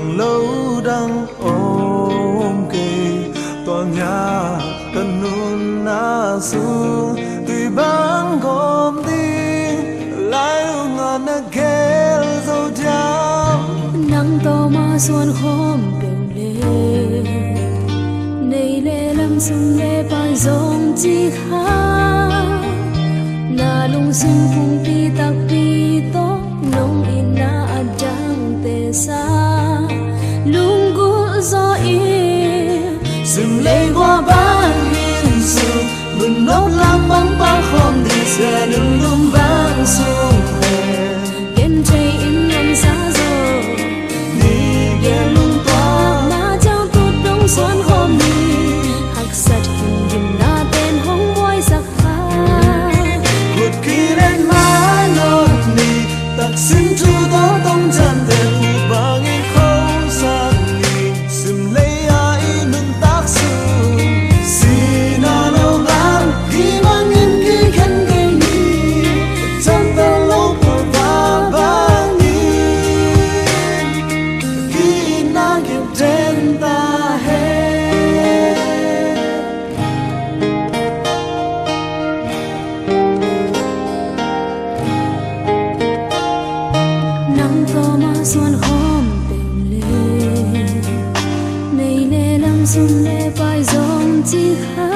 nàng lâu đang ôm kề tòa nhà cần nun na xuống tùy bán gom đi lại ngàn na ghé dâu cháo nắng to mà xuân hôm bèo lê này lê lâm sung lê bài dòng chi khá na lung sung phung pi tak pi to nong ina adang te sa lung gu zo in dừng lấy qua ban hiên sương mừng nốt lam băng băng hôm đi xe lưng lung vang sung ken chei in ngam sa zo ni ghé lung toa na chao tut dong xuân hôm ni hak sat hin dim na ten hong boy sak ha vượt khi lên má nốt ni tạc xin chu đó tông chân để u ba nghìn không sang ni sim lấy ai nâng tác sương xin na lâu ngàn khi mang nghìn khi khen gây ni chân ta lâu của ba ba nghìn khi na kịp trên ta hết nắng to mà xuân hôm bèo lê này lê lâm sung lê bài dòng chi khá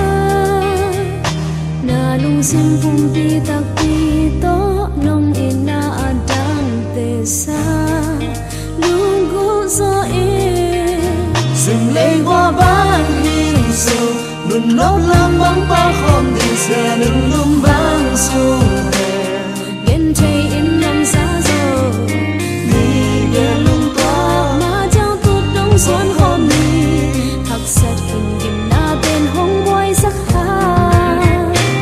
na lung sung phung pi tak pi to nong ina adang te sa lung gu zo in dừng lấy qua ban hiên sương luôn nốt lam băng ba hôm đi xe nâng lung vang sung ken chei in ngam sa zo ni ghé lung toa na chao tut dong xuân hôm ni hak sat hin dim na ten hong boy sak ha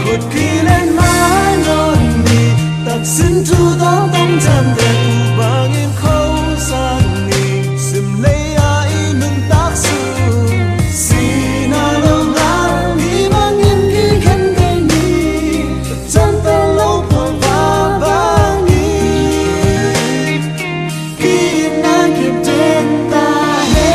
vượt khi lên má nốt ni tạc xin chu đó tông chân để u ba nghìn không sang ni sim lấy ai nâng tác sương xin na lâu ngàn khi mang nghìn khi khen gây ni chân ta lâu của ba ba nghìn khi na kịp trên ta hết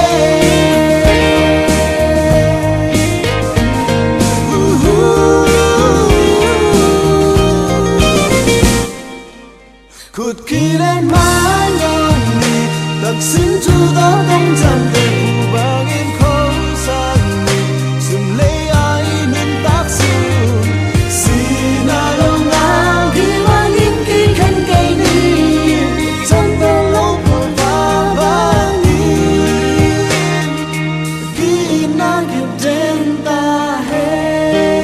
khụt khi lên má nhon ni đặc xin chu đó tông chân để u ba nghìn không sang ni dừng lấy ai nên tác sương xin na lâu ngàn khi mang nghìn khi khen gây ni chân ta lâu của ba ba nghìn khi na kịp trên ta hết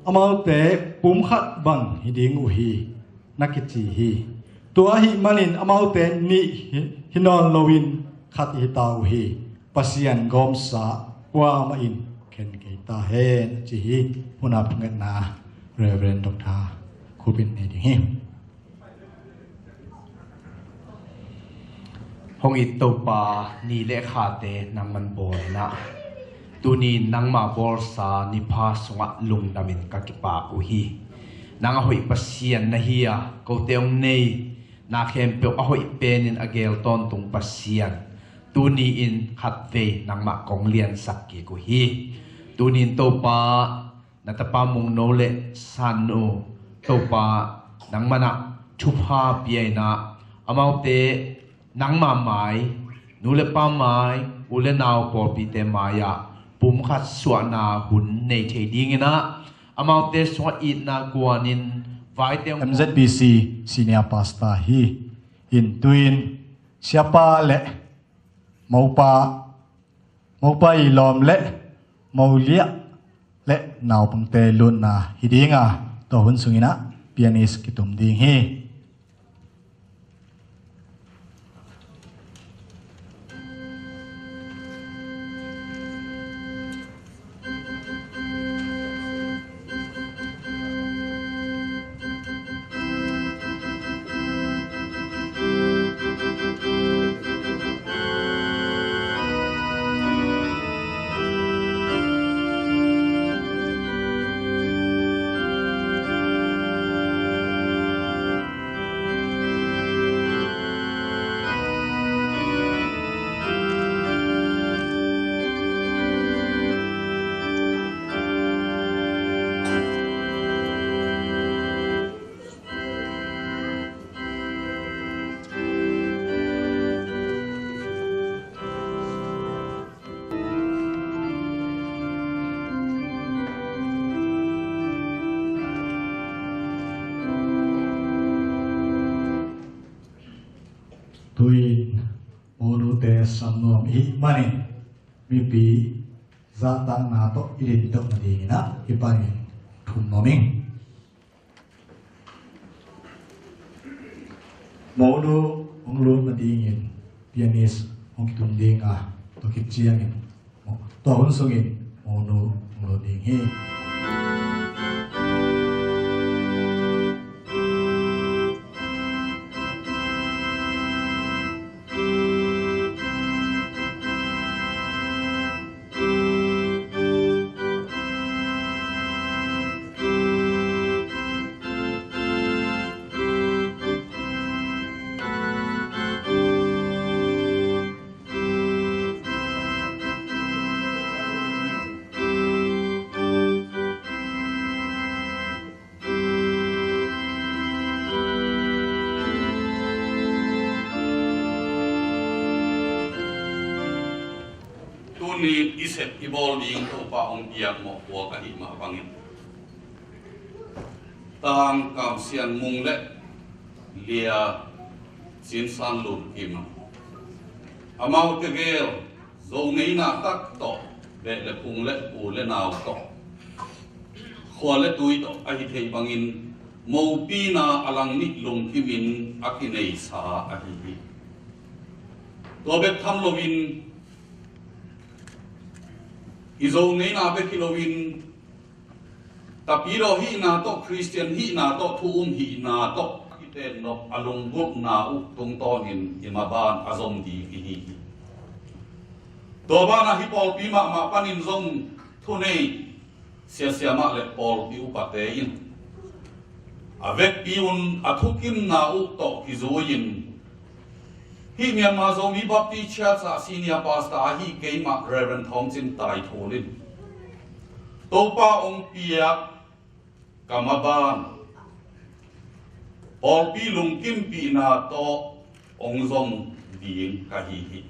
amau te pum khat bang hiding u hi nakichi hi tua hi manin amau te ni hinon lowin khat hi tau hi pasian gom sa qua ma in khen ke tahen chi hi huna phangat na Reverend Dr. Khubin ne ding hi hong it to pa ni le kha te nang man bol na tu ni nang ma bol sa ni pha sunga lung damin ka ki pa u hi nang a hoi pasian na hi a ko teong nei na khem pe a hoi pen in agel ton tung pasian tu ni in khat ve nang ma kong lian sak ki ku hi tu ni to pa na ta pa Mungno Lia San Lun to pa nang mana thupha pi na amau te nang ma mai nu le pa mai u le naw por pi te maya pum khat suwa na hun nei the ding na amau te suwa it na guanin vai te MZBC senior pastor hi in twin siapa le mopa ilom le maulia le naw pang te lun na hidinga to hun sungina pianist kitum ding hi Tuin olu te samnom hi mani mi pi za tang na to irin to na ding na ipani thum noming modu onglu na ding in pianist ong kitum ding a to kit chiang in to hun sung in modu onglu ding hi ni isep ibol ding to pa ong biak mo wa ka hi ma bangin tang Kam Sian Mung le Lia San Lun kim amau te gel zo nei na tak to be le pung le u le naw to khwa le tui to a hi thei bangin mo pi na alang ni lung kimin akinei sa a hi to be tham lovin izo nei na be kilowin tapiro hi na to Christian hi na to thum hi na to kiten no alung gup na u tung ton in imaban azom di hi to ba na hi pol pi ma panin zong thu nei sia ma le pol pi u pate in avek pi un athukim na u to kizoin hi Myanmar zo mi bapti cha sa senior pastor hi keima Reverend Namcin tai tholin to pa ong piak kamaban ol pi lung kim pi na to ong zong ding ka hi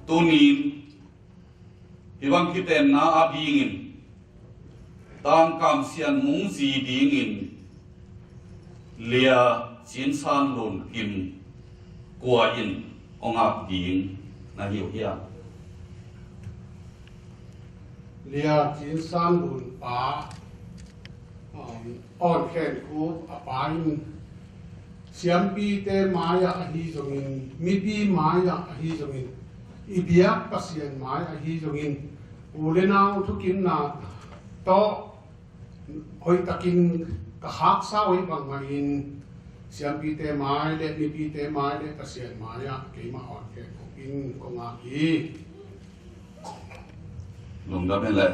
tunin ibang kitenna abingin tang Kam Sian Mung zi dingin Lia San Lun kim qua in ông áp điên na hiểu hiya Lia San Lun pa on khen ku apain siampi te maya hi zongin mipi maya hi zongin ibiak Pasian maya hi zongin ulenau thukin na to hoi takin ka hak sa hoi bangmain siampi te mai le mipi te mai le Pasian maya ke ma on khen ku in ko nga ki lùng đâm lên lệ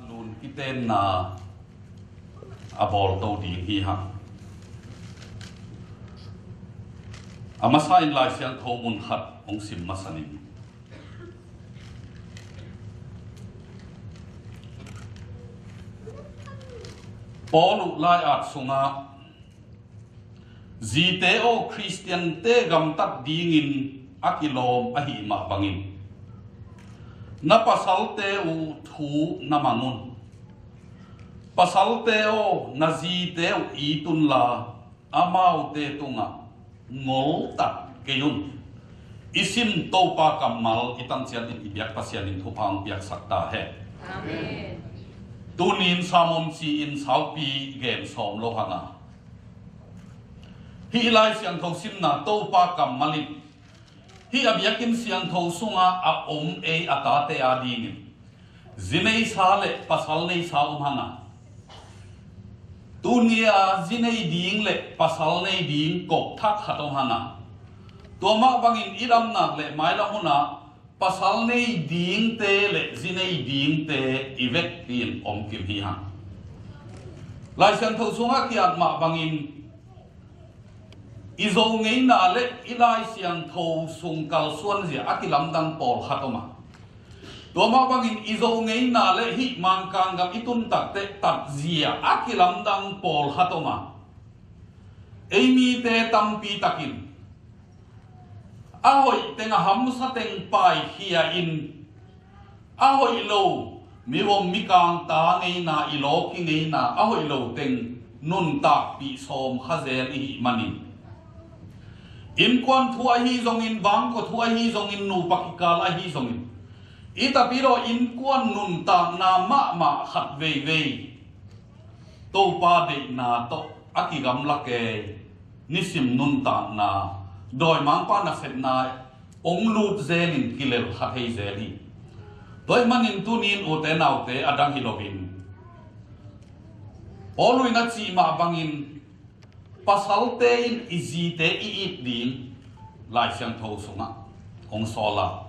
luôn cái tên là abol tàu điện hi hằng amasa in lai siangtho mun khat ong sim masanin polu lai at sunga ziteo Christian te gam tat dingin akilom ahi ma bangin na pasalte u thu namangun pasalte o na ziteo itun la amau te tunga ngol tat keyun isim topa kamal itang sian in biak Pasian in thupha piaksak tahen amen tunin samon Ciin saupi gen som lo hanga hi lai siangtho simna topa kamalin hi abiakin siangtho sunga a e atate adingin zinei sale pasal nei sa hanga tunia zinei ding le pasal nei ding kok thak hatom hana toma bangin iram nak le maila huna pasal nei ding te le zinei ding te ivek pin om kim hi hang lai san tho sunga kiat ma bangin izo ngei na le ilai siang tho sung kal suan zia akilam dang pol hatoma toma bangin izo ngei na le hi mangkang gam itun tak te tak zia akilam dang pol hatoma eimi te tampi takin ahoi tenga ham sa teng pai hia in ahoi lo miwom mikang ta ngei na ilo ki ngei na ahoi lo teng nun tak pi som khazel hi manin in kwan thua hi zong in bang ko thua hi zong in nupa ki kala hi zong in ita piro in kuan nun ta na ma khat ve to pa de na to akigam lake nisim nun ta na doi mang pa na set na ong lut zelin kilel khat hei zeli doi manin tunin o te nau te adang hilobin olui na chi ma bangin pasalte in izite i it ding lai siang tho sunga ong sola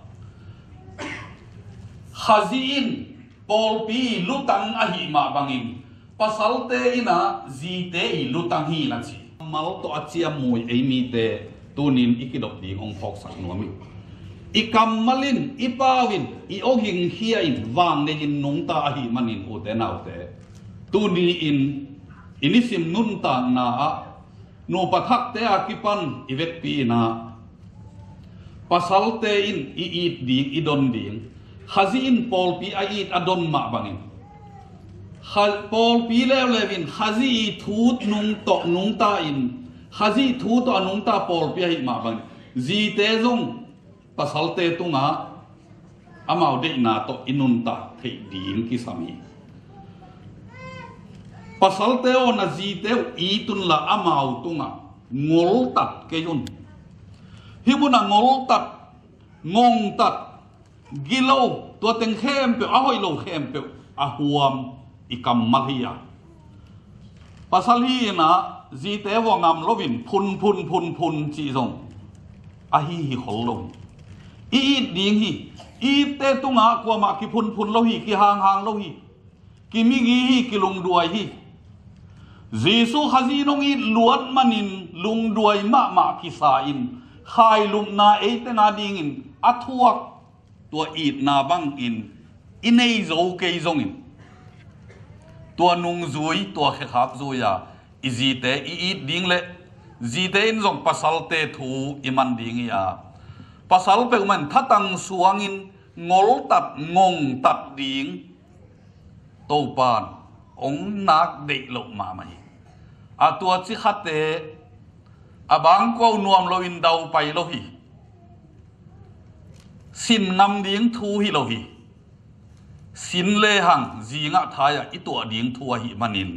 Ciin polpi lutang ahi ma bangin pasalte ina zite lutang hi na chi mal to achia mui eimi te tunin ikidop ding ong phok sak nuami ikam malin ipawin I oging hiain wang nejin nungta ahi manin ute naute tuni in inisim nunta na no pathak te akipan ivet pi na pasalte in iit ding idon ding Ciin polpi ait adon ma bangin polpi levin Ci thut nung to nung ta in Ci thu to nung ta polpi ai ma bangin zi te zong pasalte tunga amau de na to inun ta thei ding ki sami pasalte o na zi te itun la amau tunga ngol tat ke yun hibuna ngol tat ngong tat gilo tua teng khem pe ahoi lo khem pe ahuam ikam malhia pasal hi na zi te wo ngam lovin phun chi zong ahi hi hollo I ding hi I te tunga kwa ma ki phun lo hi ki hang lo hi ki mi gi hi ki lung duai hi Jisu khazi nong I luat manin lung duai ma ki sa in khai lum na e te na ding in athuak tua it na bang in inei zo ke zong in tua nung zui tua khap zuya izite I ding le zite in zong pasalte thu iman ding ya pasal pe man thatang suangin ngol tat ngong tat ding to pan ong nak de lo ma mai a tua chi khate abang ko nuam lo in dau pai lo hi sin ngam ding thu hi lo hi sin le hang zinga thaya i tua ding thu hi manin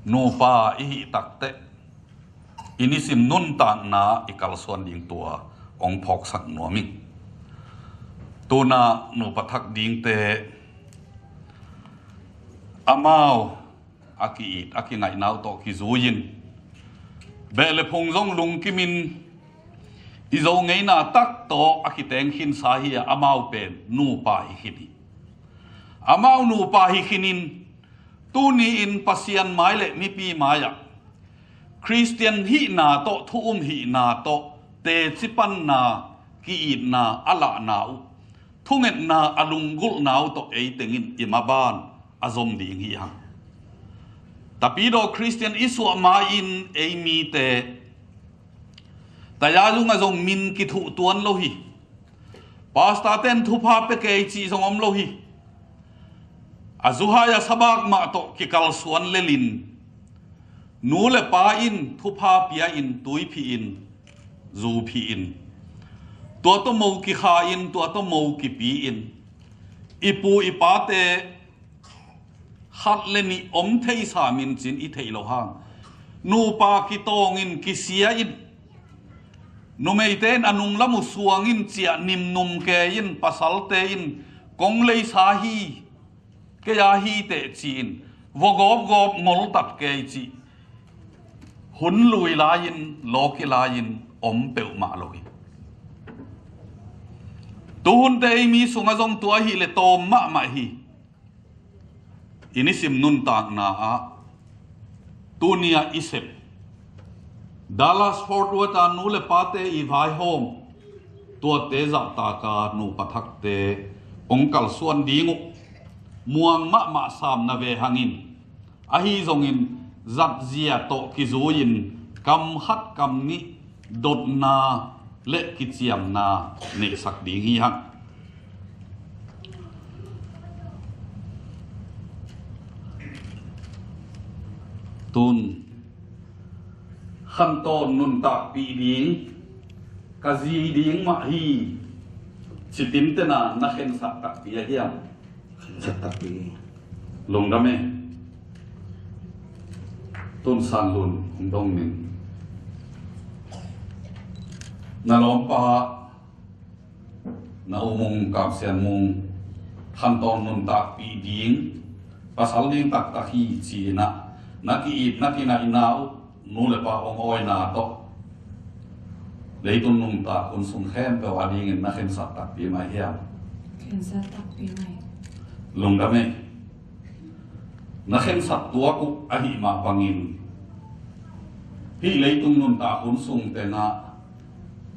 nupa i hi takte ini sim nun tang na ikal suan ding tua ong phok sak nuami tuna nupa thak ding te amao aki ngai nau to ki zuin bele phong jong lung kimin izo ngei na tak to aki teng hin sa hi amao pen nupa hi khini amao nupa hi khinin tuni in pasian mai le mi pi maya Christian hi na to thum hi na to te chipan na ki it na ala na u thunget na alungul na to e tengin imaban azom ding hi hang tapido Christian isu ma in e mi te taya lunga zong min ki thu tuan lo hi pasta ten thupha pe ke chi zong om lo hi azuhaya sabak ma to ki kal suan lelin nu le pa in thupha pia in tui phi in zu phi in to mo ki kha in to mo ki pi in ipu ipate khat le ni om thei sa min chin i thei lo hang nu pa ki tong in ki sia in nu mei ten anung lamu suang in chia nim num ke in pasal te in kong lei sa hi ke ya hi te chin vogop gop ngol tat ke chi hun lui la in lo ki la in om pe ma lo hi tuhun te mi sunga jong tua hi le tom ma hi ini sim nun tak na a tunia isep Dallas Fort Worth nu le pate i vai home tua te za ta ka nu pathak te ongkal suan dingu muang ma sam na ve hangin ahi zongin zat zia to ki zuin kam khat kam ni dot na le ki chiam na ne sak ding hi hang tun khăn ton nun tak pi ding kazi ding ma hi chitin te na khen sak tak pi hiam Sat tak pi lung dame tun san lun dong nin na lom pa na umung Kam Sian Mung khăn ton nun tak pi ding pasal ding tak tak hi Ciina naki inau nu le pa ong oi na to leitun nung ta kun sung khem pe wa ding na khen sat tak pi ma hiam khen sa tak pi mai lung dame na khen sat tua ku a hi ma pangin hi leitun nun ta kun sung te na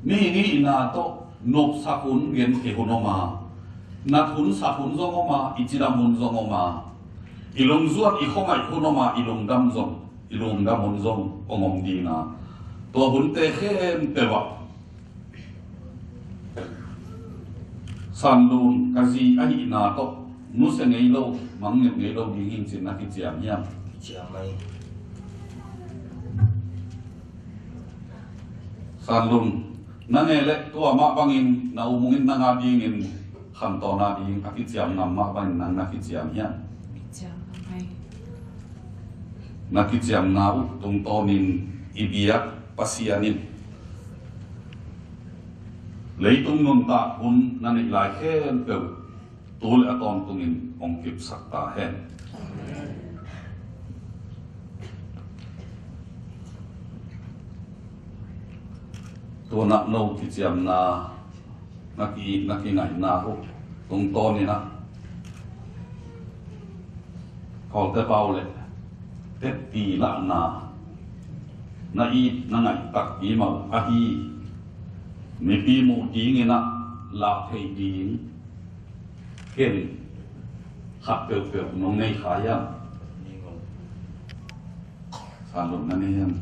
ni na to nop sa kun gen ke hunoma na thun sa hun zongoma ichiram hun zongoma ilong zuat i khongai hunoma ilong dam zong ilong dam hun zong ongom di na to hun te khem pe wa san lun kazi a hi na to nu se ngei lo mang ngei lo di hin chin na ki chiam hiam Chia mai san lun na nge le to ma bangin na umungin na nga ding in kham to na ding a ki chiam nam ma bangin na ki chiam hiam chang mai nakitsiam na u tung tonin ibiak pasianin leitung nun ta hun nani lai khen pe tul aton tungin ong kip sakta hen to na no kitsiam na naki ngai na u tung tonina kol te paule tết kỳ lạ na i na ngai tak i mau a hi mi pi mu ti nge na la thei ding ken khap pe nong nei kha ya san lun na ne yan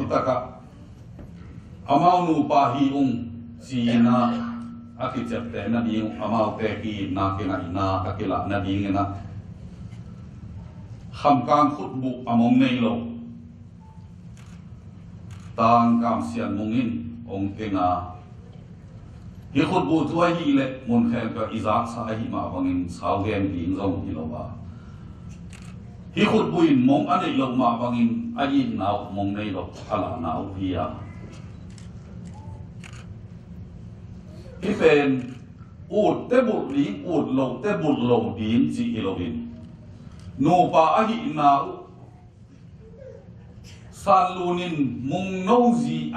Hitaka amau nupa hi Ciin akicep te na di amau te ki na kina ina kakila na di ngena kham kang khut bu among nei lo tang Kam Sian Mungin ong kenga hi khut bu chuai hi le mun khen ka izak sa hi ma bangin sau gen ding zong hi lo ba hi khut buin mong anei lo ma bangin ai nau mong nei lo ala nau hi ya hi pen ut te bul li ut lo te bul lo din chi ilovin nupa ahi nau San Lunin Mungno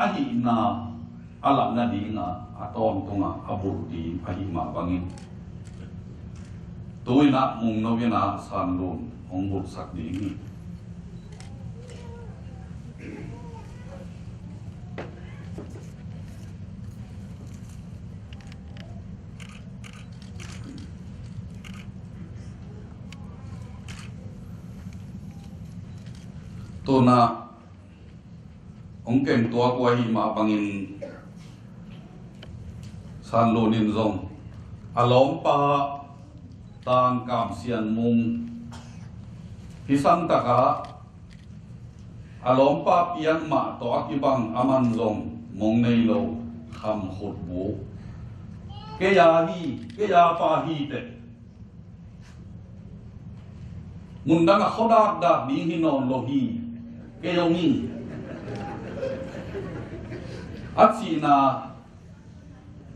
ahi na ala na dinga aton tunga abul din ahi ma bangin tuina Mungno Lia San Lun ong bul sak dingi tuna ong keng tua kwa hi ma bangin San Lunin zong alom pa tang Kam Sian Mung hisan taka alom pa pian ma to akibang aman zong mong nei lo kham khut bu ke ya pa hi te mundang a khodak da bi hinon lo hi ke yongi achi na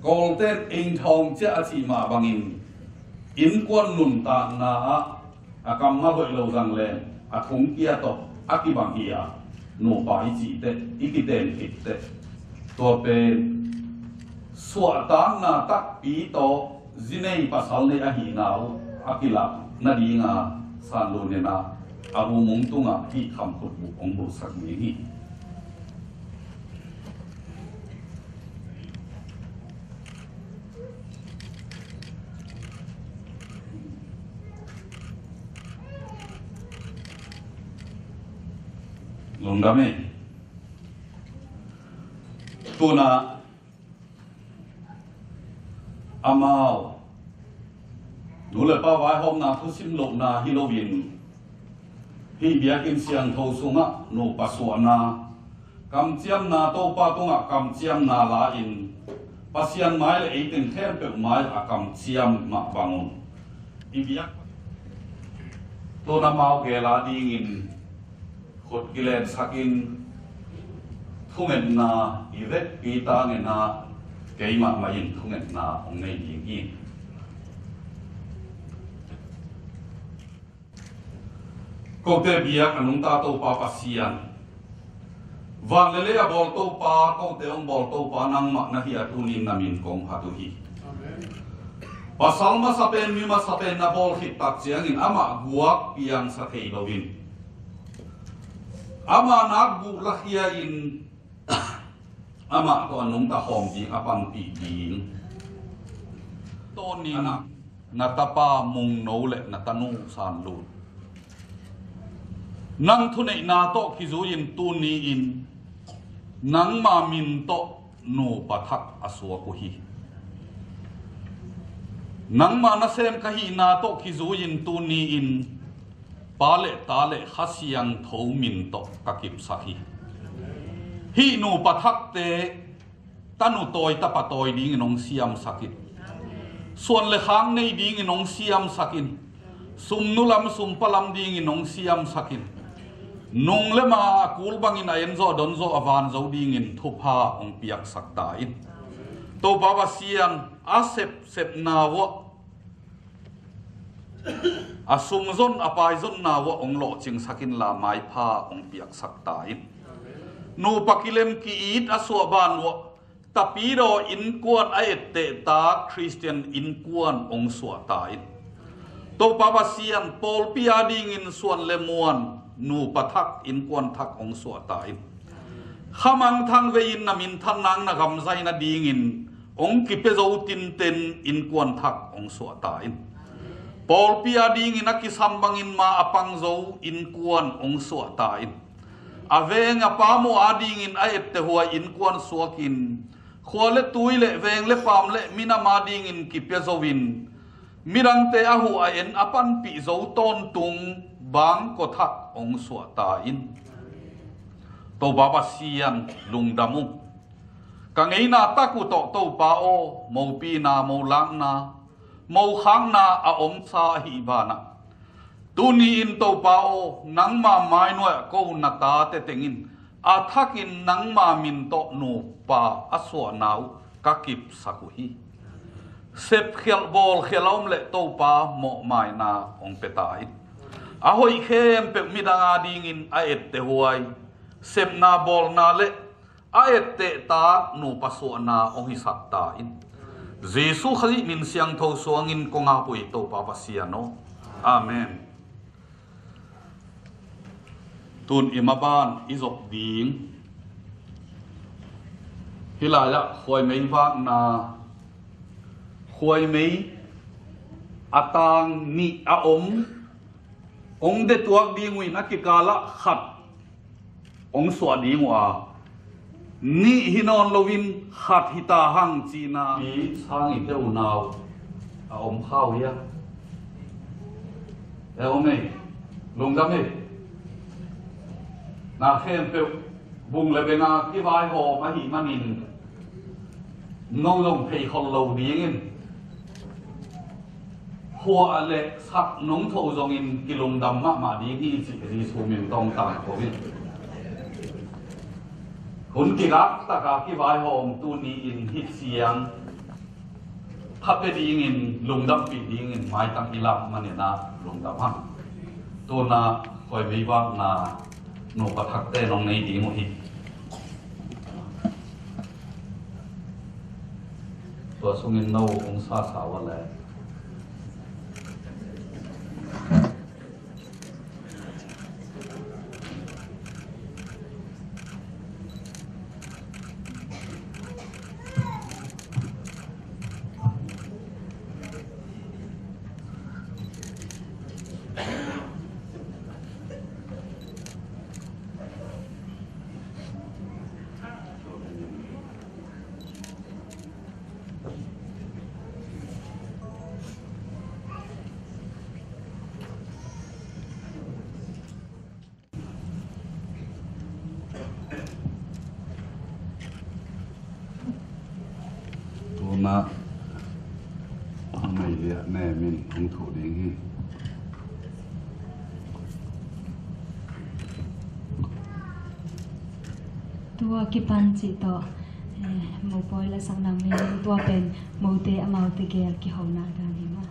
golden in thong cha achi ma bangin in kwan nun ta na a kam ma hoi lo jang le a thung kia to aki bang hi no pa hi chi te ikiten hit te to pe swa ta na tak pi to zinei pasal ne a hi nau akila na di nga San Lun na abu mong tunga hi kham khut bu ong bu sak mi hi lungdame tuna amao nule pa vai hôm na thu sim lộc na Halloween hi biakin siangtho sunga no paswana kam chiam na to pa tunga kam chiam na la in Pasian mai le eitin them pe mai a kam chiam ma bangun i biak to na mau ge la ding in khot gilen sakin thungen na i vet pi ta nge na keima ma in thungen na ong nei ding hi ko te biak anung ta to pa Pasian van le a bol to pa ko te ong bol to pa nang ma na hi atunin namin kong hatu hi pasal ma sapen mi ma sapen na bol hit tak chiang in ama guak piang sa thei lovin ama nak bu la hia in ama to anung ta hom ji apan pi ding to ni na tapa Mungno le na tanu San Lun nang thu nei na to khizu in tu ni in nang ma min to no pathak aswa ko hi nang ma na sem ka hi na to khizu in tu ni in pale tale siangtho min to kakip sahi hi no pathak te tanu toy ta patoy ding nong siam sakit suan le khang nei ding nong siam sakin sum nulam sum palam ding nong siam sakin nung le ma kul bangin ayen zo don zo avan zo ding in thupha ong piaksak ta in to baba sian asep sep na wo asum zon apai zon na wo ong lo ching sakin la mai pha ong piaksak ta in no pakilem ki it aswa ban wo tapiro in kuan aet te ta Christian in kuan ong swa ta in to baba sian pol pia ding in suan le muan nu pathak in kuan thak ong swa ta in khamang thang ve in namin than nang na gam zai na ding in ong ki pe zo tin ten in kwan thak ong so ta in Paul pia ding in aki sambang in ma apang zo in kwan ong so ta in aveng apamo ading in aet te huai in kwan suakin khole tuile veng le pam le mina mading in ki pe zo win mirang te ahu a en apan pi zo ton tung bang ko thak ong so ta in to baba sian lung damu kangei na taku to pa o mo pi na mo lang na mo khang na a om sa hi bana tuni in to pa o nang ma mai no ko na ta te tengin a thakin nang ma min to nu pa aswa nau ka kip sakuhi sep khel bol khelom le to pa mo mai na ong petai a hoi khem pe midanga ding in a et te huai sep na bol na le a et te ta nu pa so na ong hi sak ta in Jesu khali min siangtho suangin ko nga pui to pa Pasian no amen tun imaban izok ding hilaya khoi mei wak na khoi mei atang ni a ong de tuak ding win akikala khat ong swa ding wa ni hinon lovin khat hita hang china bi sang i teu naw a khau ya e ome lungdame na khem pe bung le benga ki vai ho ma hi manin no long pei khol lo ding in ho ale sak nong tho zong in kilong dam ma ding hi chi ri su min tong ta ko win hun ki rak ta ka ki vai hom tu ni in hit siang khap pe ding in lung dam pi ding in mai tang ilam mane na lung dam ha tu na khoi mei wak na no pa thak te nong nei ding mo hi to sungin no ong sa sa wa le na mai lia ne min ong thu ding hi tua ki pan chi to mo poi la sang nang ni tua pen mo te amau te ke ki ho na da ni ma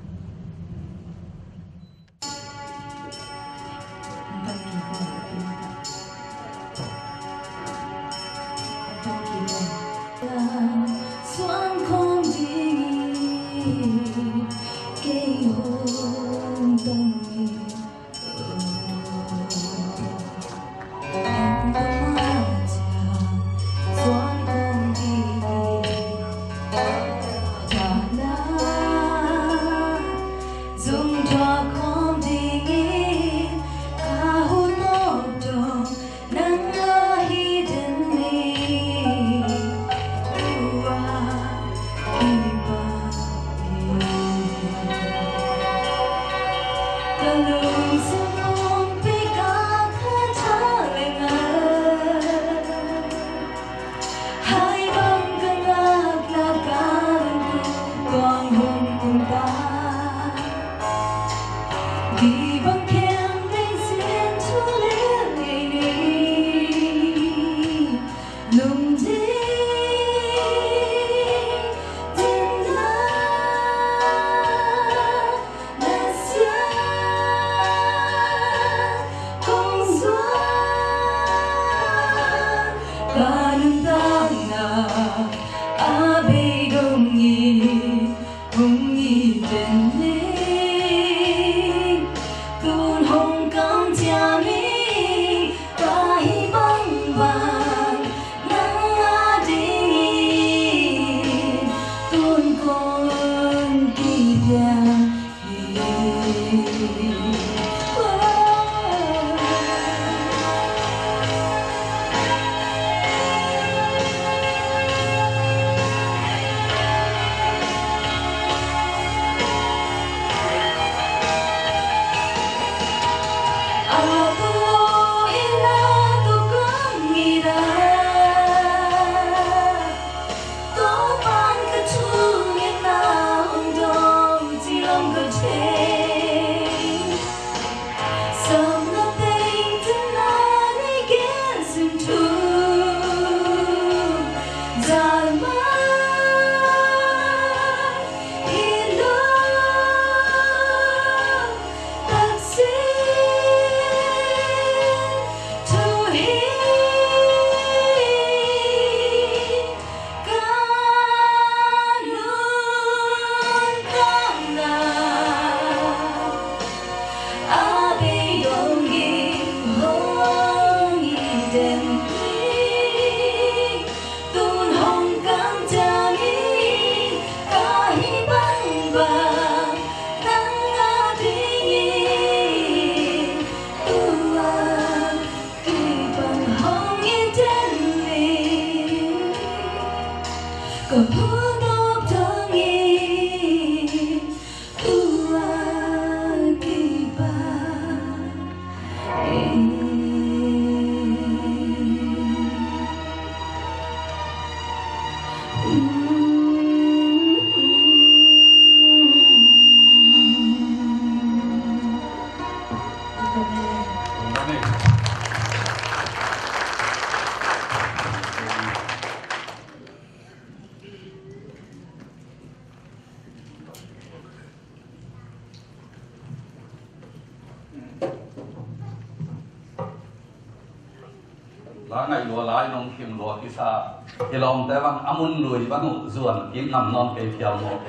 lá ngày lúa lái nông kim lúa kia sa thì lòng té văng amun lùi văng ngủ ruộng kiếm nằm non cây phiêu một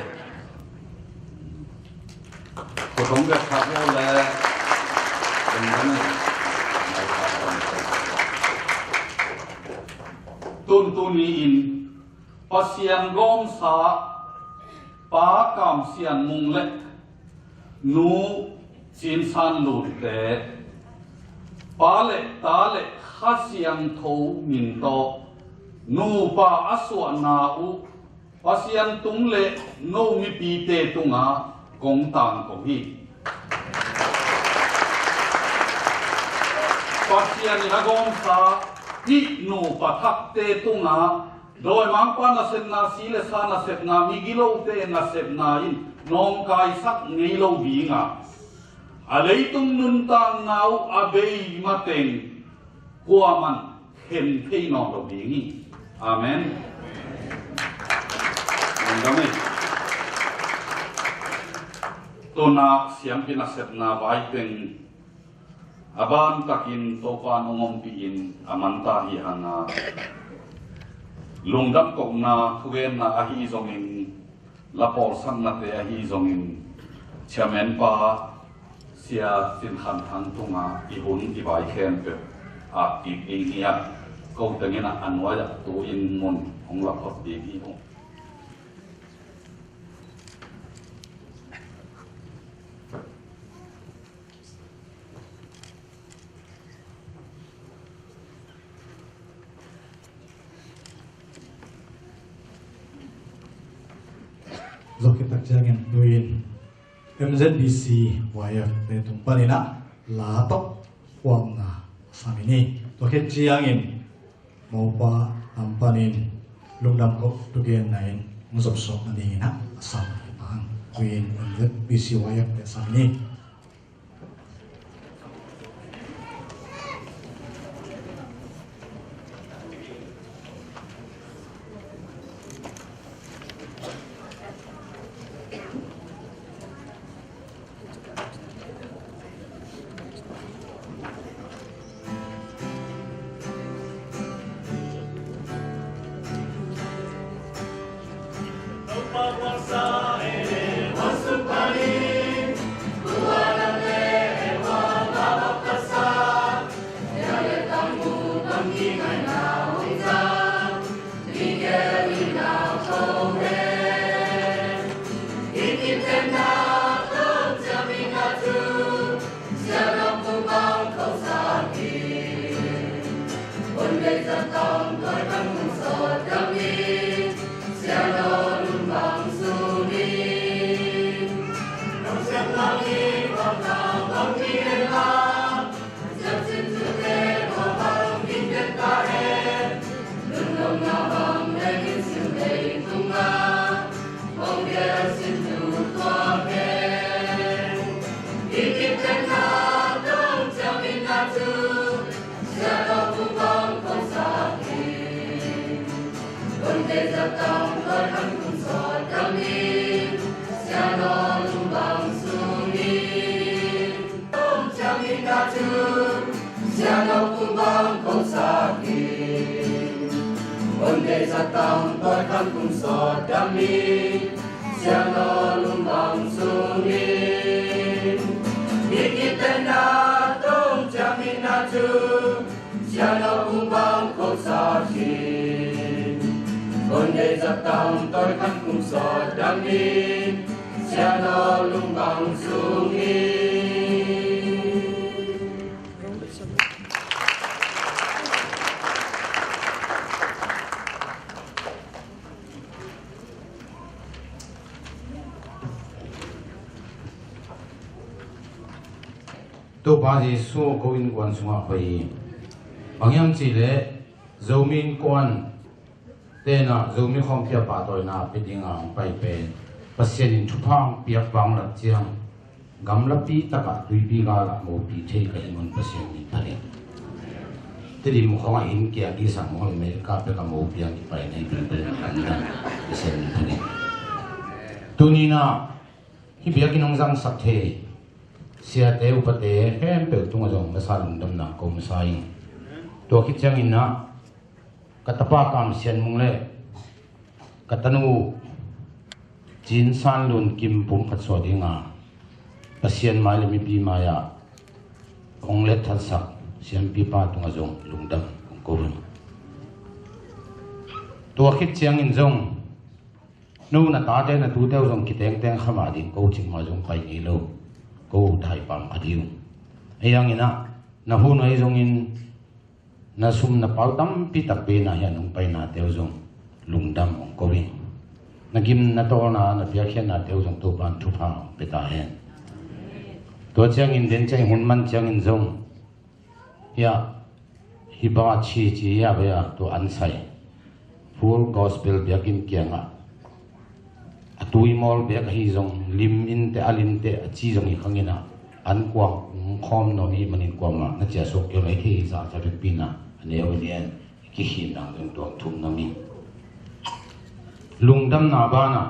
cuộc sống việc khác nhau là đừng có này tun in Pasian gom sa pa Kam Sian Mung le nu Ciin San Lun te pa le ta le siangtho min to nupa aswa na u Pasian tung le no mi pi te tunga kong tang ko hi Pasian na gom sa hi nupa thak te tunga doi mang pa na sen na sile sa na set na mi gilo te na set na in nong kai sak ngei lo bi nga alei tung nun tang nau abei mateng qua man khen thấy nó đầu biển amen mình cảm ơn tôi na siam pina set na vai ten aban takin to pan ongom piin amanta hi hana lungdam kok na thuen na ahi zongin lapor sang na te ahi zongin chairman pa sia sin khan thang tunga i hun i vai khen pe a ti ia câu tiếng là ăn nói là tu in môn không lập hợp gì đi không rồi cái tác trang em nuôi MZBC YF để tung panina lá tóc quang na samini rồi cái chiang em mopa ampanin lungdam ko tugen nain ngusop sok nani na sam pang queen MZBC YF để samini thupha Giêsu ko in quan sunga pai bangyam chi le zomin quan te na zomi khom pia pa toy na pedinga pai pen Pasian in thupha piak bang la chiang gam la pi taka tui pi ga la mo pi thei ka ingon Pasian in thari te di mo khonga in kia ki sang mo me ka pe ka mo piang ki pai nei pen pen an na Pasian in thari tunina hi biak inong jang sak the sia te upate hem pe tunga jong ma sa lung dam na ko ma sai to ki chang in na katapa Kam Sian Mung le katanu Ciin San Lun kim pum khat so dinga Pasian mai le mi pi maya ong le that sak siam pi pa tunga jong lungdam ko rum to khit chiang in jong no na ta te na tu te jong ki teng teng khama din ko ching ma jong pai ni lo ko thai pam adiu ayang ina na hu noi jong in na sum na pau tam pi tak pe na hian ong pai na te jong lungdam ong ko ring na gim na to na piak hian na te jong to ban thupha pe ta hen to chang in den chang hun man chang in jong ya hi ba chi chi ya ba ya to an sai full gospel biak in kianga atui mol biak hi jong lim in te alin te chi jong hi khangina an kwang khom no mi manin kwama na cha sok yo lai thi za cha pina ne olian ki hin dang dong to thum na mi lungdam na ba na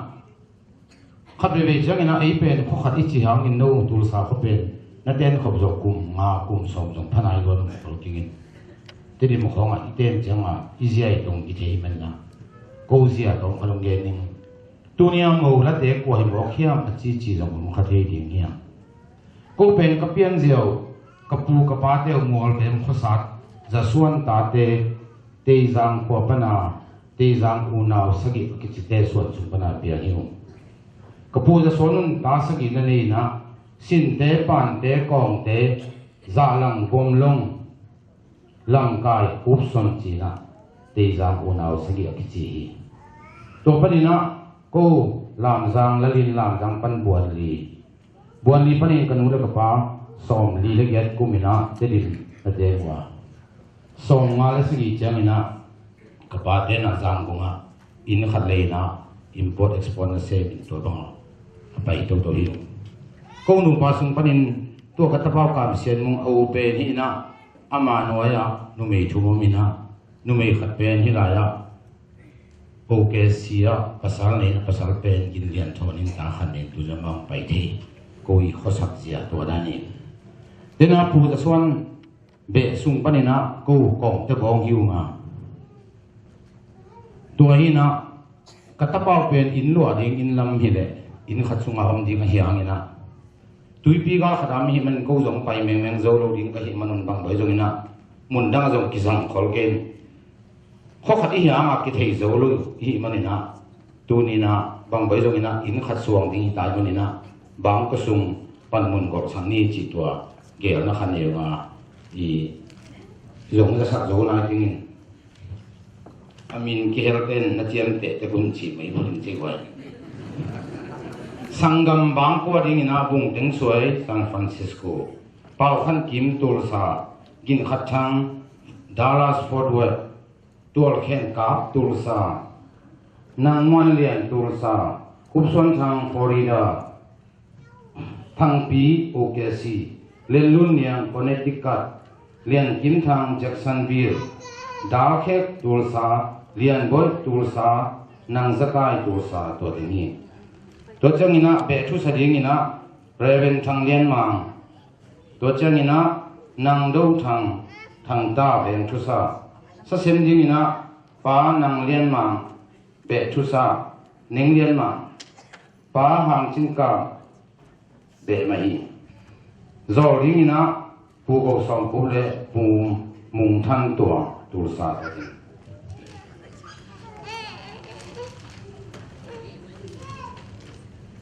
khat be jang ina ei pen kho khat chi hang in no tul sa kho pen na ten khop jok kum nga kum som jong phanai lo ko kingin te di mo khonga iten changa izai dong ki thei man na ko zia dong khalong ge ning tunia mo la te ko hi mo khiam chi chi jong mo kha thei ding hiam ko pen ka pian zio ka pu ka pa te mol bem khosat za suan ta te zang ko pana te zang u naw sagi ki chi te suan chu pana pia hiu ka pu za sonun ta sagi na nei na sin te pan te kong te za lang bom long lang kai up son chi na te zang u naw sagi ki chi to panina ko lam zang lalin lam zang pan buan li panin kanu le pa som li le get kumina te din na te wa som nga le sigi chamina ka pa te na zang bunga in khat le na import export na se bin to bang pa ito to hi ko nu pa sung panin to ka tapaw Kam Sian Mung au pe ni na ama no ya nu mei thu mo mina nu mei khat pen hi la ya okay sia pasal nei na pasal pen gin lian thonin ta khan nen tu jamang pai the koi khosak zia to dani dena pu da swan be sung panina ko kong te bong hiu nga to hi na katapaw pen in lo ding in lam hi le in khat sunga om ding hiang ina tuipi ga khadam hi man ko jong pai meng meng zo lo ding ka hi manon bang bai jong ina mun dang jong kisang khol ken kho khat hi ama ki thei zo lo hi manina tunina bang bai jong ina in khat suang ding tai manina bang ko sung pan mun gor sang ni chi tua gel na khan nga i zong za sak zo na king amin ki helten na chiam te te kun chi mai phun chi wa sangam bang ko ding ina bung teng suai San Francisco pau khan kim tur sa gin khat thang Dallas Fort Worth tur khen kap tur sa nang mon lian tur sa kupson thang Florida thang pi OKC len lun yang Connecticut lian kim thang Jacksonville dal khek tur sa lian boy tur sa nang zakai tur sa to dingi to changina be thu sa ding ina reven thang lian mang to changina nang do thang ta ben thu sa sem ding ina pa nang lian mang be thu sa ning lian mang pa hang chin ka be mai zo ding ina pu ko som pu le pu mung than tua tur sa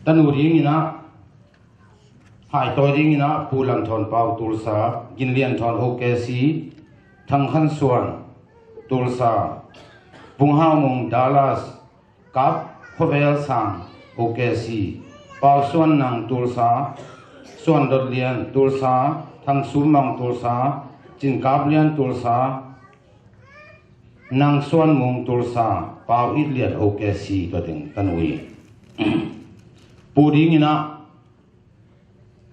tanu ding ina hai to ding ina pulang thon pau tulsa ginlian thon OKC thang khan suan tulsa bunghau mung Dallas kap khovel sang OKC pau suan nang tulsa suan dot lian tulsa thang sumang tulsa chin kablian tulsa nang suan mung tulsa pau itlian okc to ting tanui puding ina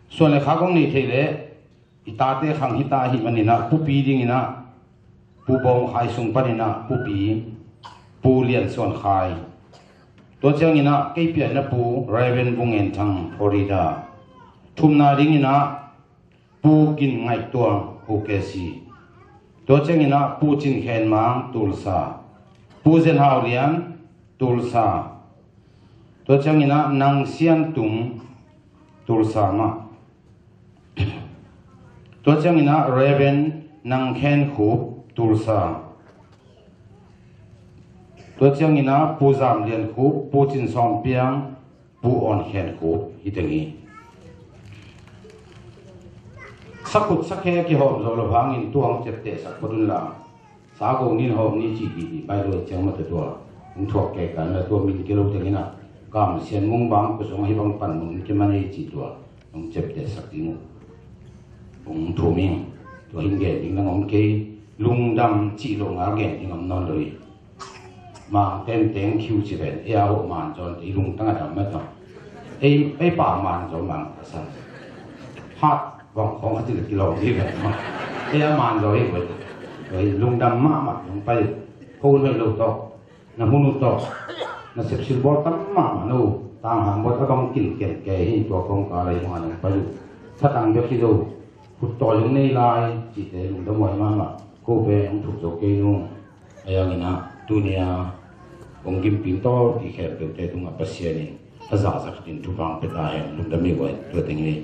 suan le khakong ni thele itate khang hita hi manina pupi ding ina pu bom khai sung panina pupi pu lian suan khai to chang ina ke pian na pu raven bungen thang florida thumna ding ina pu kin ngai tuang okc to chang ina pu chin khen mang tulsa pu zen hau lian tulsa to chang ina nang sian tum tulsa ma to chang ina raven nang khen khu tulsa to chang ina pu zam lian khu pu chin som piang pu on khen khu hitengi sakut sakhe ki hom zo lo hangin tuang chep te sak podun la sa go nin hom ni chi ki bai lo chang ma te to ung thok ke kan la to min kilo te ina kam sian mung bang ko song hi bang pan mun ke mani chi to ung chep te sak ti mu ung thu ming to hin ge ding nang om ke lung dam chi lo nga ge ding om non loi ma ten teng khiu chi ben ya ho man jon ti lung tang dam ma to ei pa man zo man sa hat vòng không chỉ là kilo gì vậy mà cái màn rồi vậy rồi lung đâm má mặt lung bay hôn về lầu to là hôn lầu to là xếp xếp bó tắm má mà nô tang hàng bó tao không kỉnh kẹt kề hình tua con cá này mà lung bayถ้าตังเยอะที่ดูพุทธอยงในลายจิตเตลุงดมวยมามาโคเปองถูกโจเกนุงไอ้ยังงี้นะตัวเนี้ยองกิมปินโตที่แค่เป็นเตตุงปัสเซียนี่ภาษาสักดินทุฟังเป็นได้ลุงดมีไว้ตัวเต็งนี้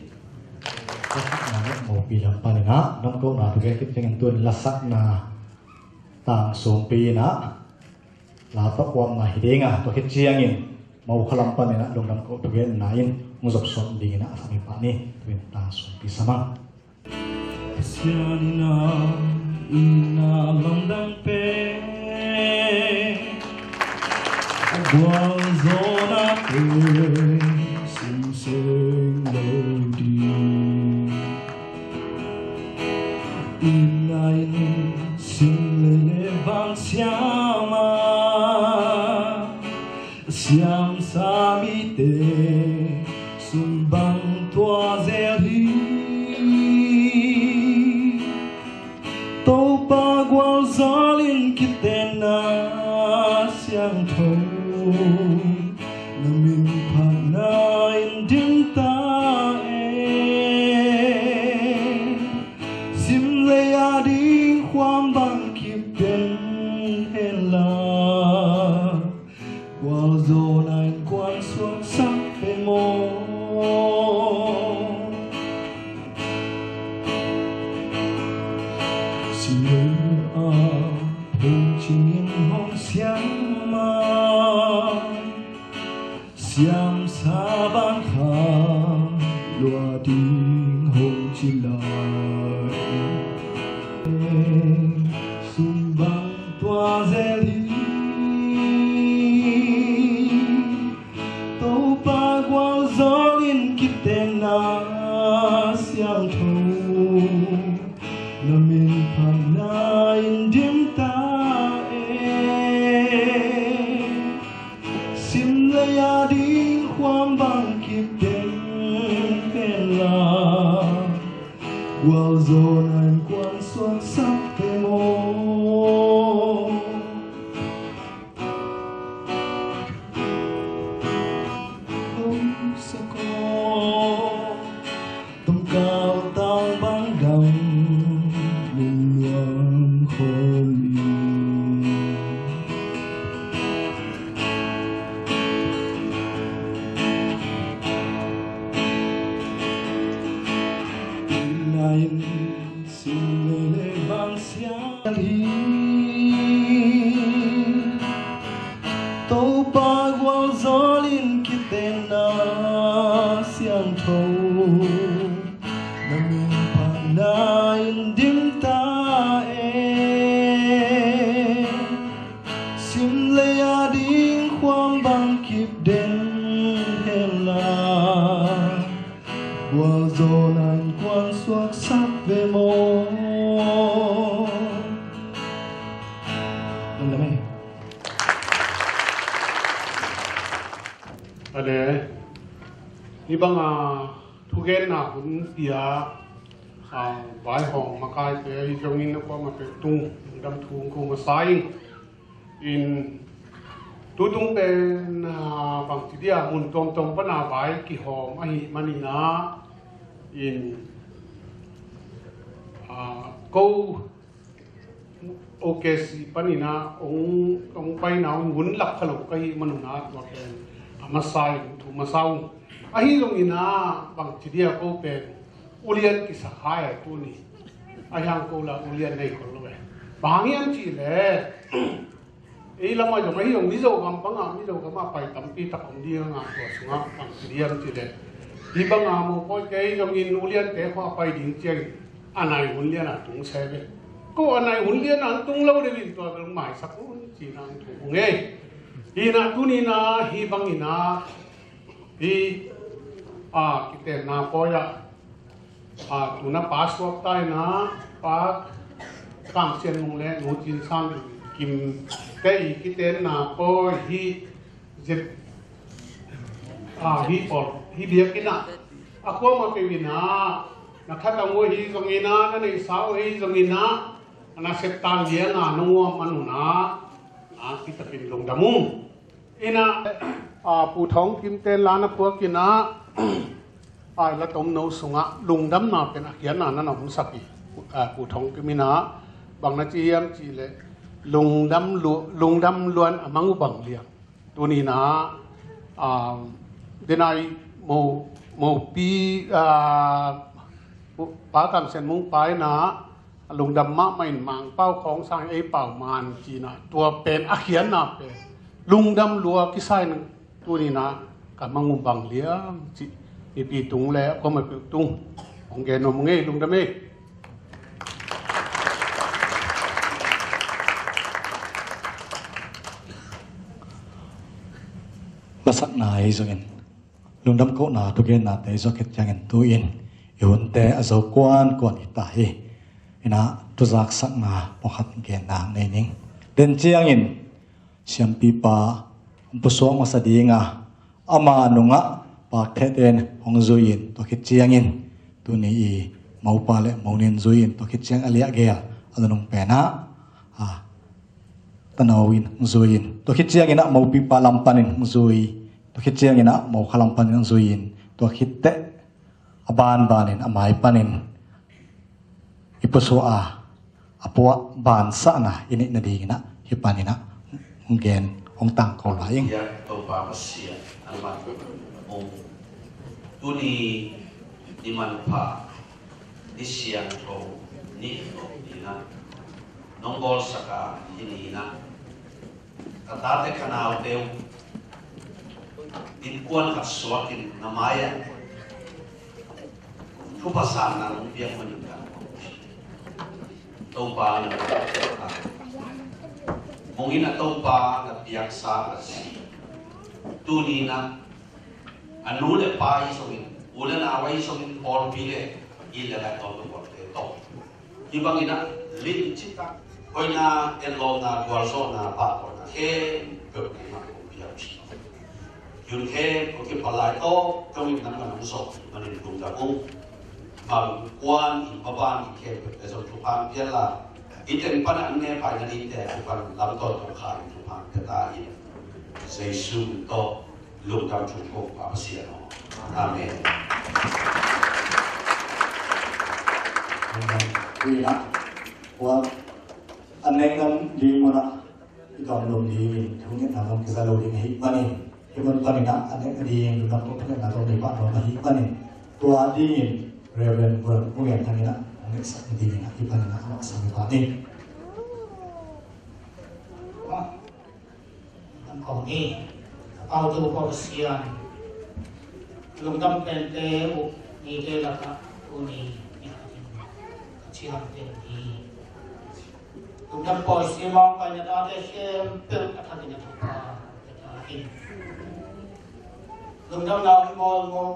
một pi làm pan nga nông câu nào thực hiện cái tuần là sắc na tang sum pi na là tóc quam na hiding à to cái chiang in mau khalam pan na dong dam ko thực hiện na in muzop son ding na sa mi pa ni tuần tang sum pi samang Pasian na ina lam dang pe Guang zona pe sim sing lo di Inain sim le vang siama siam sami te sumbang tua zeri to pa gwal zalin kitenna siangtho namin panain din taความบังคิดเป็นเฮลาว่าโซนายกวนสวงสักเป็นโมสิเลอาพูดชิงยินห้องเสียงมาเสียงสาบานขาลัวดิ่งห้องจิลาSumbang tua zeli to pa gwal zolin kitenna siangtho namin panain dim ta sim laya ding kwam bang kiten pela gwal zonan kwan suan sap Tâu ba gwal zolin kitenna siangtho namin panain dim ta sim laya ding kwam bang kip den hela gwal zonan kwan suak sak ane ibang thu gen na hun pia vai hong makai te jongin ko ma pe tung dam thung ko ma sai in tu tung pen bang ti dia mun tom tom pa na vai ki hom a hi manina in câu ok si panina ông bay nào muốn lập khẩu cây mà nó hoặc là masai thu masau ahi long ina bang chỉ dia câu pen ulian ki sakhai tu ni ayang câu là ulian này còn rồi bang yam chỉ le ấy là mà giống ấy ông ví dụ cầm bang ví dụ cầm mà phải tắm pi tập ông đi ngang của xuống bang chỉ dia chỉ le đi bang một coi cái giống in ulian thế hoa phải đỉnh trên anh này ulian tung xe về cô anh này ulian tung lâu để đi tôi cũng mãi sắc chỉ là thủ nghe hi na tu ni na hi bang ina hi kitenna poya tu na password tai na pa Kam Sian Mung le no Ciin sang kim cái kitenna po hi zet hi por hi biak ina ako ma pe wina nakhata mo hi zongina na nei sao hi zongina na setan dia na no manuna kitapin long damung ina pu thong kim ten la na pu kina ai la tom no sunga lung dam na pen akhian na na hum sapi pu thong kimina bang na chi yam chi le lung dam luan amangu bang liang tu ni na denai mo pi pa Kam Sian Mung pai na lung dam ma main mang pau khong sang ei pau man chi na tua pen akhian na pen lung dam lua ki sai na tu ni na ka mangu bang liang chi pi tung le ko ma pi tung ong ge no nge lung dam e basak na ai zongin lungdam ko na tu gen na te zoket jangen tu in yun te azo kwan ita hi ina tu zak sak na pakhat gen na nei ning den chiangin siampi pa puso ma sadinga ama nunga pa theten hong zuin to khit chiangin tu ni i maupa le maunin zuin to khit chiang alia gel anung pena tanawin zuin to khit chiangin a maupi pa lampanin zui to khit chiangin a mau khalampanin zuin to khit te aban banin amai panin ipuso apua ban sa na ini na dingina hipanina gen ong tang ko laing ya to pa Pasian alman ong tuni di manpa di siangtho ni ina nonggol saka hinina katate kanal teu in kuan kaswakin namaya thupha na nung biak manika topa na mungina topa na piaksak asi tunina anule pai songin ulan awai songin por pile ila la to to ibangina lin chita koina elo na gwarzo na pa na ke pe ma biak yun ke ko ke palai to kami nan kan so manin tung da ung ma kwan in baban ke pe so thupha piala iten pan an ne pai na ni te pan lam to to kha thupha ta in sei su to lung dam chu ko Pasian amen ina wa aneng nam di mana idom lo di thungin na dom kisa lo di hi mani himan panina aneng di yang dam to thungin na dom di pa no hi mani tua di reverend ber mungen thangina aneng sa di na hi panina ma sa mi pa niของนี่เอาตัวพอเสียนลงดำเป็นเตอุนี่เตละครับอุนี่เชียงเต็มที่ลงดำปล่อยสีมองไปเนี่ยตาเตเชื่อมเป็นกระทั่งเนี่ยถูกพาจะกินลงดำเรามองมอง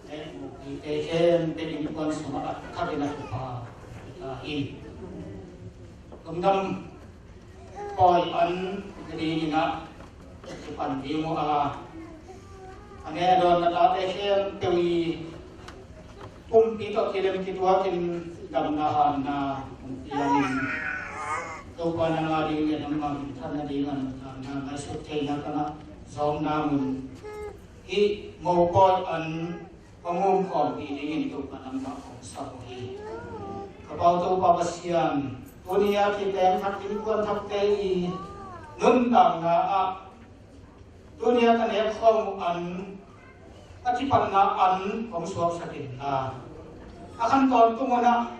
เอ๊ะนี่เตเชื่อมเป็นอีกคนสมัครกระทั่งเนี่ยถูกพาจะกินลงดำปล่อยอันดีนี่นะปันดีโมอา anh em rồi là đã để xem từ pi to kirim kitua kin dam na han na yang to pa na nga di nga nam ma than na di ngan na na su the na kana zom na mun hi mo ko an pangum khom pi ni ni to pa nam ma ko sa ko hi ka pau to pa pasian dunia kita thak tin kuan thak te i nun dam na a dunia kan ya khom an Akipan na an pangsuak sa kinna. Akan ton tungona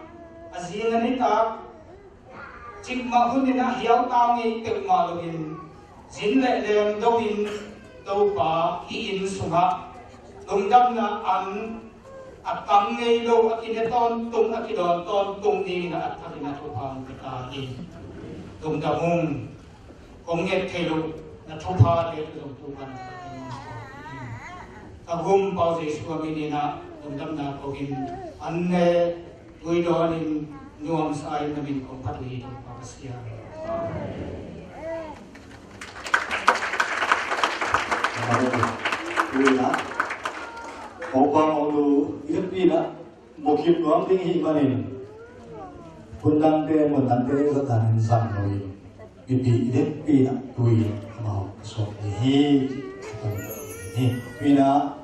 azingan nita chikma hunina hiyaw tangi tekma login zinle lem dawin dawpa hiin sunga lungdam na an at tangay lo akineton tung akidon ton tung ni na at kakina tupang kitahin lungdamong konget kelo na thupha de tutukan Kagum pau Yesus kami na undam na kogin anne guidonin nuam sai namin kong patui ng Pasian. Ina, opang ulu ina mukip nuam ting himanin. Pundang te sa tanen sang noi. Ipi ina tui mau so hi. Ina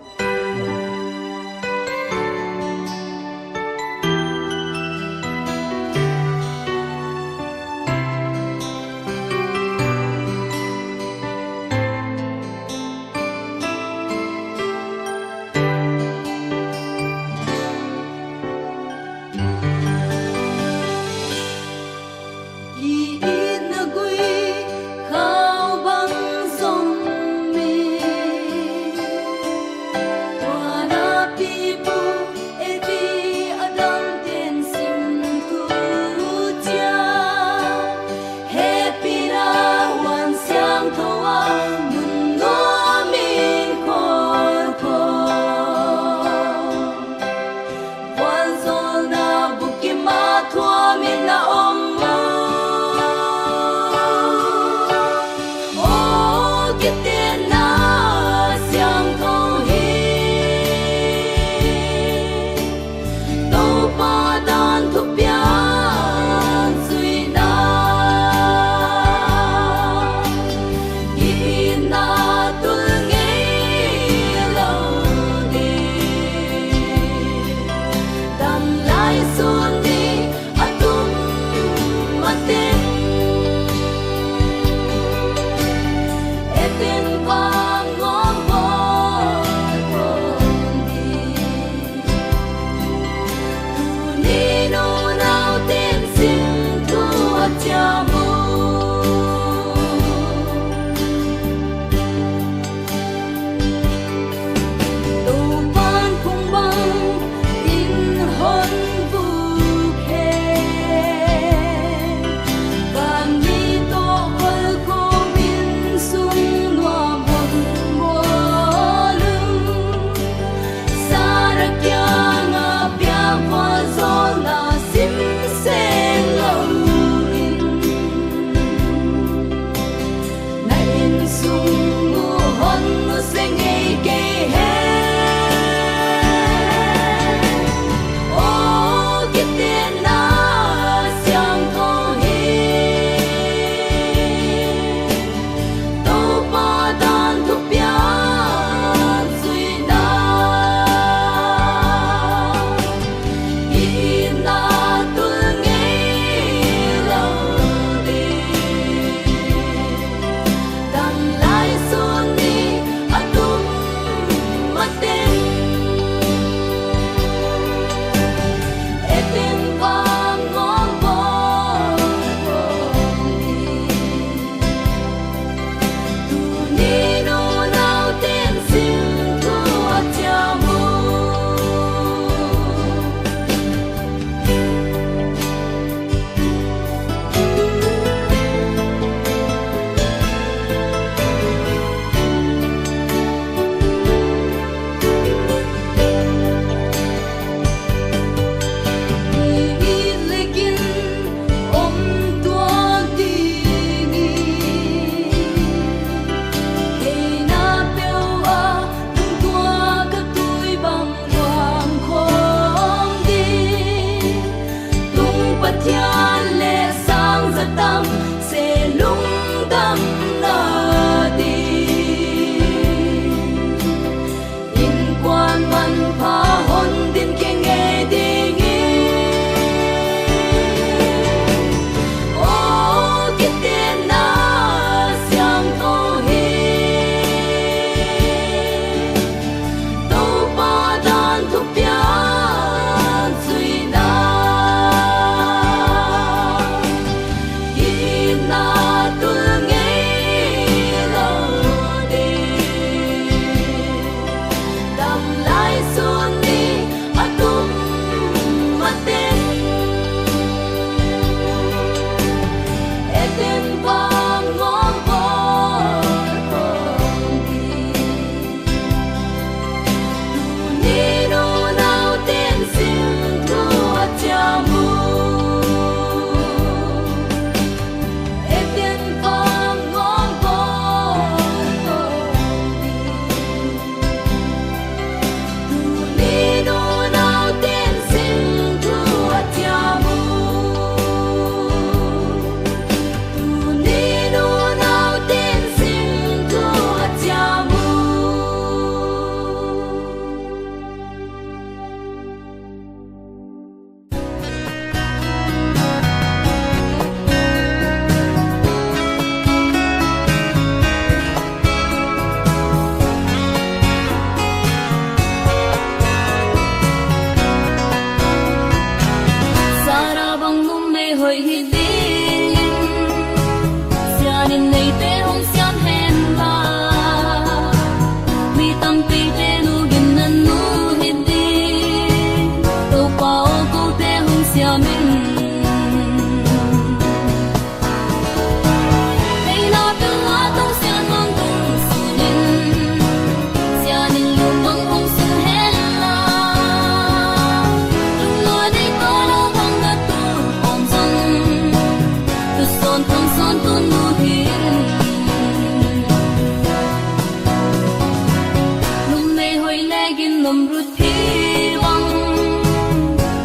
nằm rút thi băng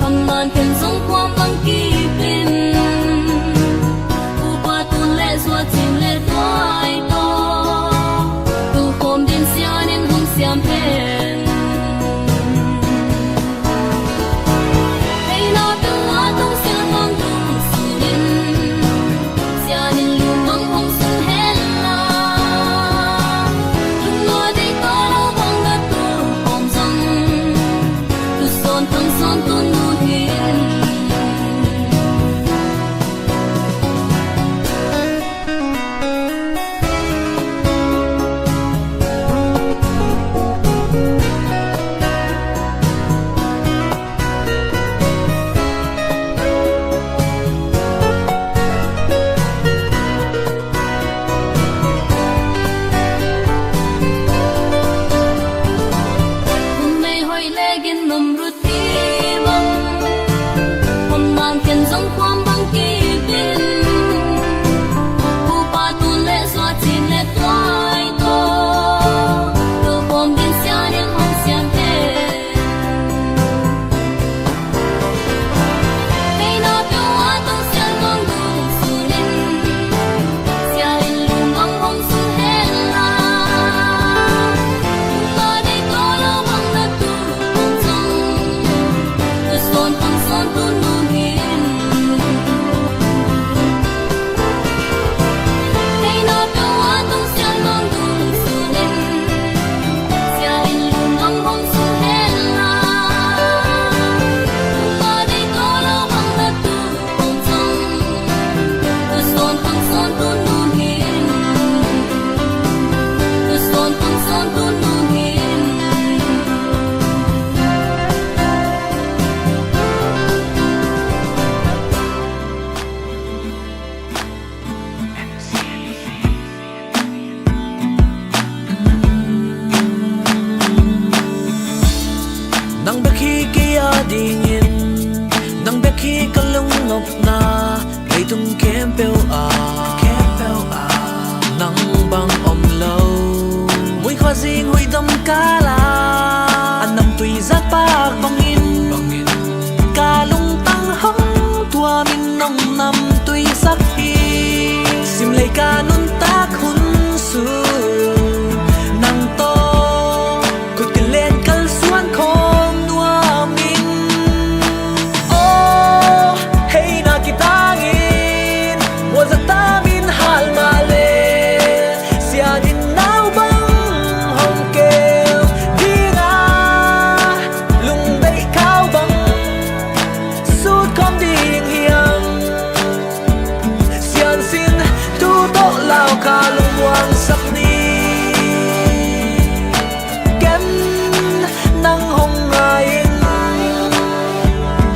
hầm ngàn thiên sông qua băng kỳ pin u qua tuôn lệ xóa chim lệ toai to tu khom din xian in hung xiam hen hey na tu wa tung xian mang tung sunin xian in lu mang hung sun hen la lung lo dei to lo bang na tu khom sang tu son tang son tu nu hin mây hoi lê gin nằm rút thi băng hầm ngàn thiên sông khoam băng kỳ pin u pa tuôn lệ xóa chim lệ toai to tu khom din xian in hung xiam hen hey na tu wa tung xian mang tung sunin xian in lu mang hung sun hen la lung lo dei to lo bang na tu khom sang tu son tang son tu nu hin hey na tu wa tung xian mang tung sunin xian in lu mang hung sun hen la lung lo dei to lo bang na tu khom sang tu son tang son tu nu hin tu son tang son tu nu hin nang bekhi kia dingin nang bekhi kalung ngop na lấy tung kem peo a nang bang om lâu mui khoa ding hui dam ka la anam tui zat pak bangin ka lung tang hong tua min nong nam tui sak hi sim lei ka nun tak hun su nang to kut ke len kal suan khom nua min oh hey na kitangin mo za ta min hal ma le sia din nau bang hong keo dinga lung dei khao bang sut khom ding hiang sian sin tu to lao ka lung wang sak ni kem nang hong ngain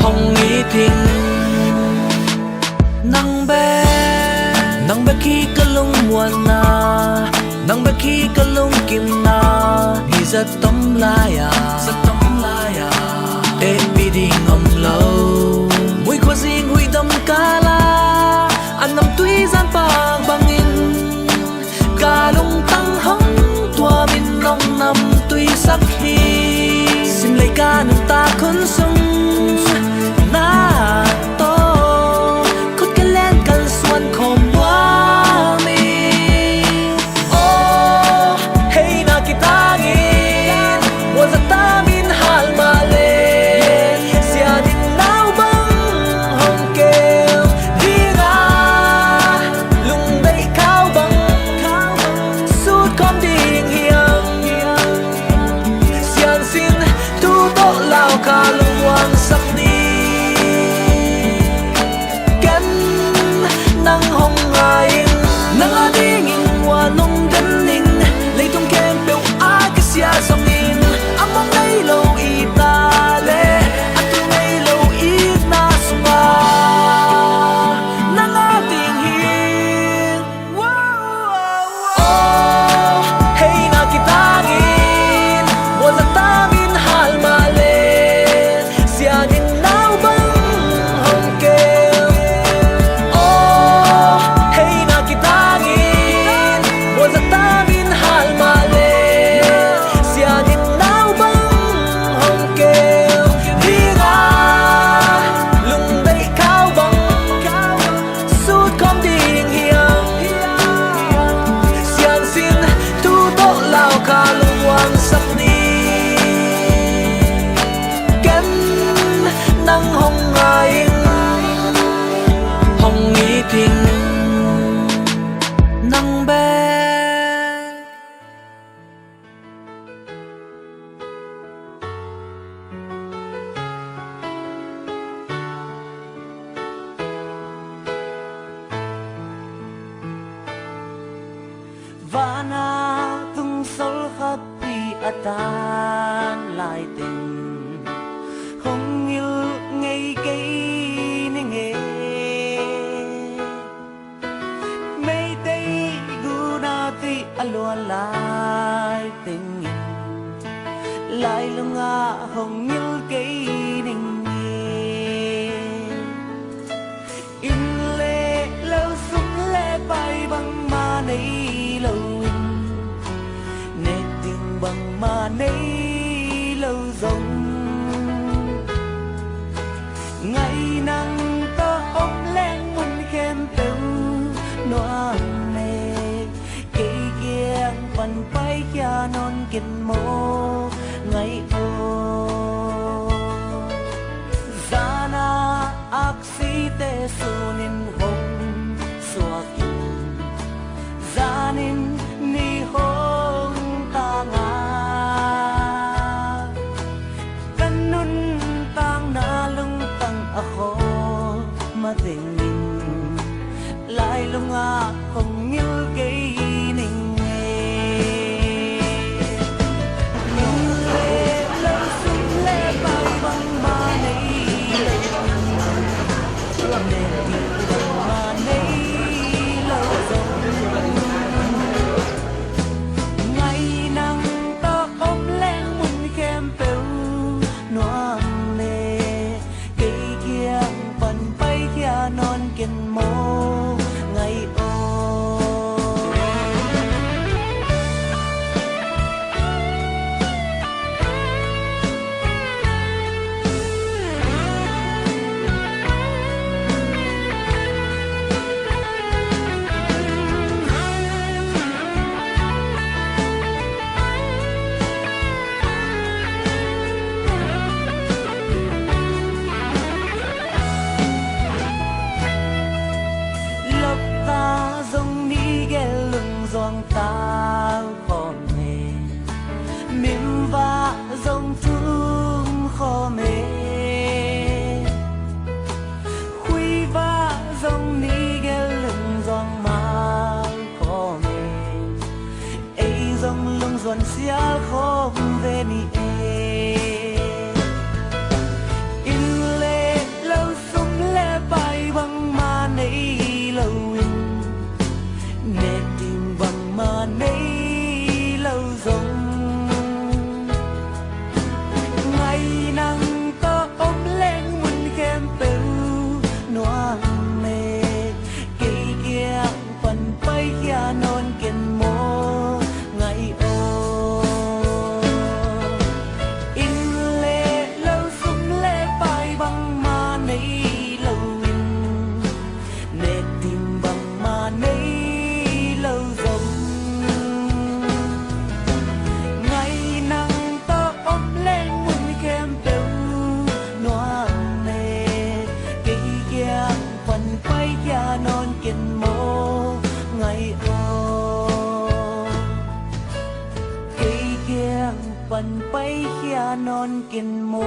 hong ni ting nang be khi kalung muan na nang be khi kalung kim na hi zat tom la ya e bi ding om lo mui kho jing hui dam ka la anam tui zan pang bangin ka lung tang hong tua min nong nam tui sak hi sim lei ka nun ta khun sung na to kut ke len kal suan khom wa mi oh hey na kitangin mo za ta min hal ma le sia din nau ba vana tung sol happy atan lai tình không yêu ngày cây nè nghe mấy tay gu na ti alua lai tình lai lung a không yêu cây nè in lệ lâu súng lệ bay bằng ma này lâu nè tình bằng ma này lâu rộng ngày nắng ta ôm lên muốn khen teu noan nè cây kia phần bay kia non kinh mô ngày ô zana aksi te sunin hong suakin zanin ni hong ta nga kanun tang na lung tang ako matingin lai lung a không như cây ninh sia không về ni in lệ lâu sum lệ bay bằng ma này lâu in nè tìm bằng ma này lâu rộng ngày nắng ta ôm lên muốn khen teu noan nè cây kia phần bay kia non kiên mô ngày phần bay kia non kiên mô